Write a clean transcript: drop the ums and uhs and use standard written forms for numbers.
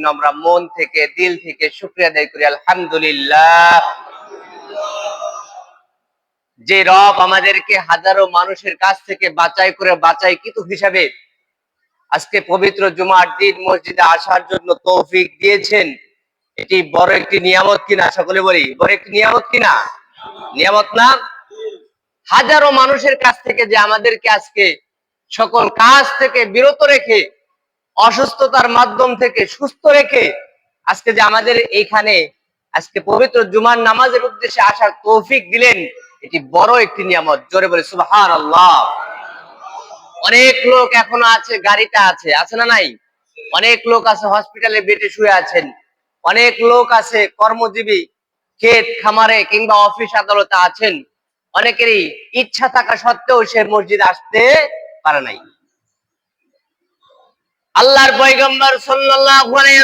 জন্য আমরা মন থেকে দিল থেকে শুকরিয়া আদায় করি আলহামদুলিল্লাহ। যে রব আমাদেরকে হাজারো মানুষের কাছ থেকে বাছাইকৃত হিসাবে আজকে পবিত্র জুমার দিন মসজিদে আসার জন্য তৌফিক দিয়েছেন, এটি বড় একটি নিয়ামত কিনা? সকলে বলি, বড় একটি নিয়ামত কিনা? নিয়ামত না? হাজারো মানুষের কাছ থেকে যে আমাদেরকে আজকে সকল কাজ থেকে বিরত রেখে, অসুস্থতার মাধ্যম থেকে সুস্থ রেখে আজকে যে আমাদের এইখানে আজকে পবিত্র জুমার নামাজের উদ্দেশ্যে আসার তৌফিক দিলেন, এটি বড় একটি নিয়ামত। জোরে বলে সুবহানাল্লাহ। অনেক লোক এখনো আছে, গাড়িটা আছে না নাই? অনেক লোক আছে হসপিটালে বেডে শুয়ে আছেন, অনেক লোক আছে কর্মজীবী ক্ষেত খামারে কিংবা অফিস আদালতে আছেন। অনেকেরই ইচ্ছা থাকা সত্ত্বেও সে মসজিদে আসতে পারে নাই। আল্লাহর পয়গম্বর সাল্লাল্লাহু আলাইহি